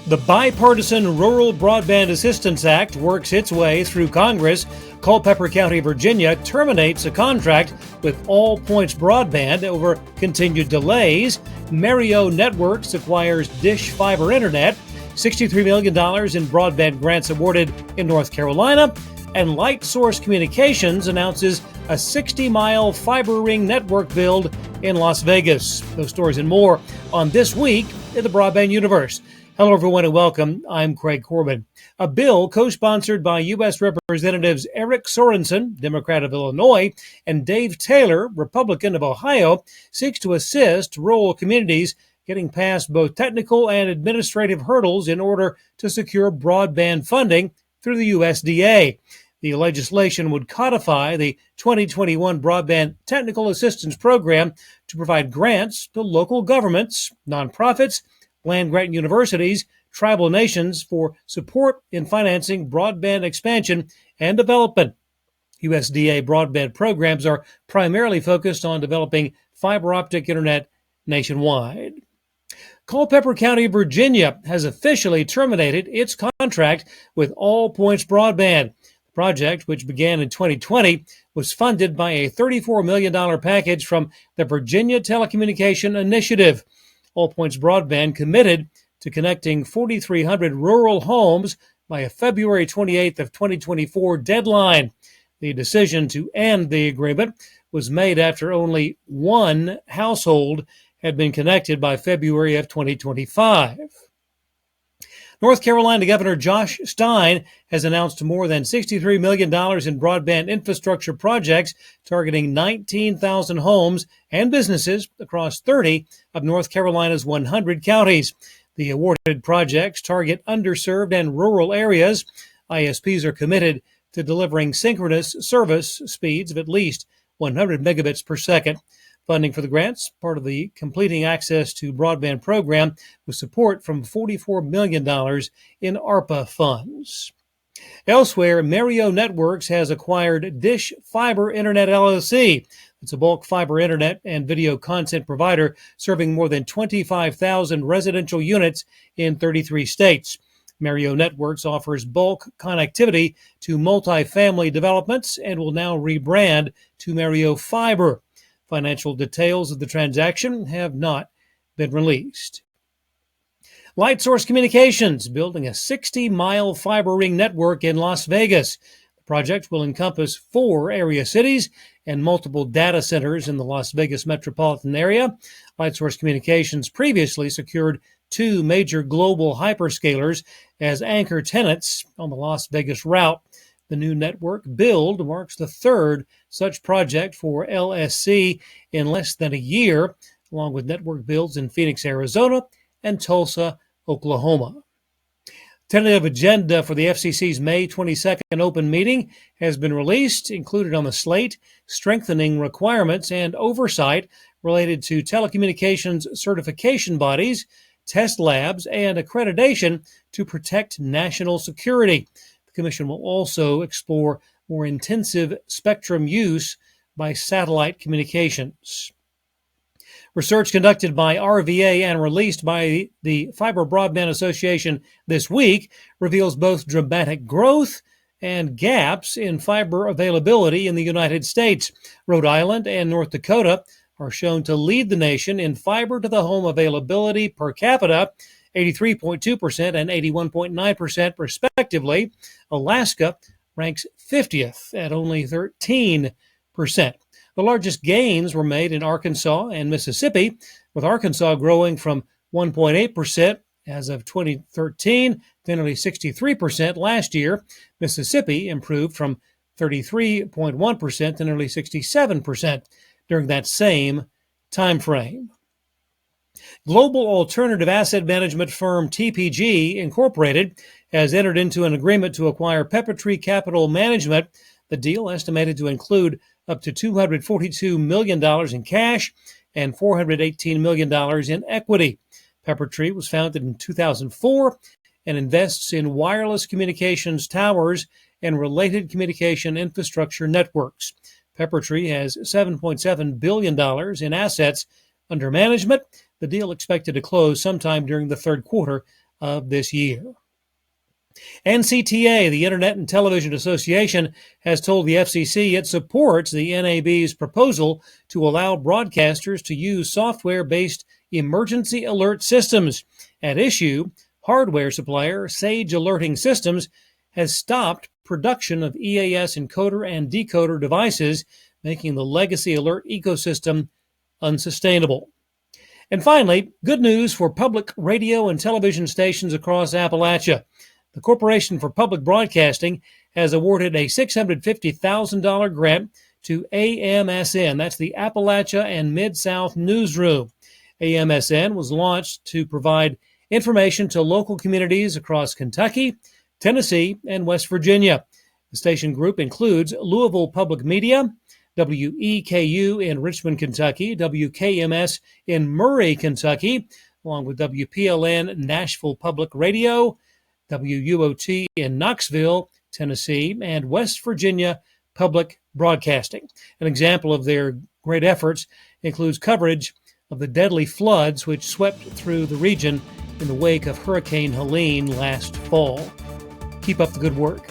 The bipartisan Rural Broadband Assistance Act works its way through Congress. Culpeper County, Virginia terminates a contract with All Points Broadband over continued delays. Mario Networks acquires Dish Fiber Internet. $63 million in broadband grants awarded in North Carolina. And Light Source Communications announces a 60-mile fiber ring network build in Las Vegas. Those stories and more on This Week in the Broadband Universe. Hello, everyone, and welcome. I'm Craig Corbin. A bill co-sponsored by U.S. Representatives Eric Sorensen, Democrat of Illinois, and Dave Taylor, Republican of Ohio, seeks to assist rural communities getting past both technical and administrative hurdles in order to secure broadband funding through the USDA. The legislation would codify the 2021 Broadband Technical Assistance Program to provide grants to local governments, nonprofits, land-grant universities, tribal nations for support in financing broadband expansion and development. USDA broadband programs are primarily focused on developing fiber optic internet nationwide. Culpeper County, Virginia has officially terminated its contract with All Points Broadband. The project, which began in 2020, was funded by a $34 million package from the Virginia Telecommunication Initiative. All Points Broadband committed to connecting 4,300 rural homes by a February 28th of 2024 deadline. The decision to end the agreement was made after only one household had been connected by February of 2025. North Carolina Governor Josh Stein has announced more than $63 million in broadband infrastructure projects targeting 19,000 homes and businesses across 30 of North Carolina's 100 counties. The awarded projects target underserved and rural areas. ISPs are committed to delivering synchronous service speeds of at least 100 megabits per second. Funding for the grants, part of the Completing Access to Broadband program, with support from $44 million in ARPA funds. Elsewhere, Mario Networks has acquired Dish Fiber Internet LLC. It's a bulk fiber internet and video content provider serving more than 25,000 residential units in 33 states. Mario Networks offers bulk connectivity to multifamily developments and will now rebrand to Mario Fiber. Financial details of the transaction have not been released. Light Source Communications building a 60-mile fiber ring network in Las Vegas. The project will encompass 4 area cities and multiple data centers in the Las Vegas metropolitan area. Light Source Communications previously secured 2 major global hyperscalers as anchor tenants on the Las Vegas route. The new network build marks the 3rd such project for LSC in less than a year, along with network builds in Phoenix, Arizona, and Tulsa, Oklahoma. Tentative agenda for the FCC's May 22nd open meeting has been released, included on the slate, strengthening requirements and oversight related to telecommunications certification bodies, test labs, and accreditation to protect national security. The Commission will also explore more intensive spectrum use by satellite communications. Research conducted by RVA and released by the Fiber Broadband Association this week reveals both dramatic growth and gaps in fiber availability in the United States. Rhode Island and North Dakota are shown to lead the nation in fiber to the home availability per capita, 83.2% and 81.9% respectively. Alaska ranks 50th at only 13%. The largest gains were made in Arkansas and Mississippi, with Arkansas growing from 1.8% as of 2013 to nearly 63% last year. Mississippi improved from 33.1% to nearly 67% during that same time frame. Global alternative asset management firm TPG Incorporated has entered into an agreement to acquire Peppertree Capital Management. The deal, estimated to include up to $242 million in cash and $418 million in equity. Peppertree was founded in 2004 and invests in wireless communications towers and related communication infrastructure networks. Peppertree has $7.7 billion in assets under management. The deal expected to close sometime during the third quarter of this year. NCTA, the Internet and Television Association, has told the FCC it supports the NAB's proposal to allow broadcasters to use software-based emergency alert systems. At issue, hardware supplier Sage Alerting Systems has stopped production of EAS encoder and decoder devices, making the legacy alert ecosystem unsustainable. And finally, good news for public radio and television stations across Appalachia. The Corporation for Public Broadcasting has awarded a $650,000 grant to AMSN. That's the Appalachia and Mid-South Newsroom. AMSN was launched to provide information to local communities across Kentucky, Tennessee, and West Virginia. The station group includes Louisville Public Media, WEKU in Richmond, Kentucky, WKMS in Murray, Kentucky, along with WPLN Nashville Public Radio, WUOT in Knoxville, Tennessee, and West Virginia Public Broadcasting. An example of their great efforts includes coverage of the deadly floods which swept through the region in the wake of Hurricane Helene last fall. Keep up the good work.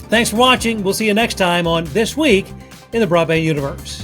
Thanks for watching. We'll see you next time on This Week in the Broadband Universe.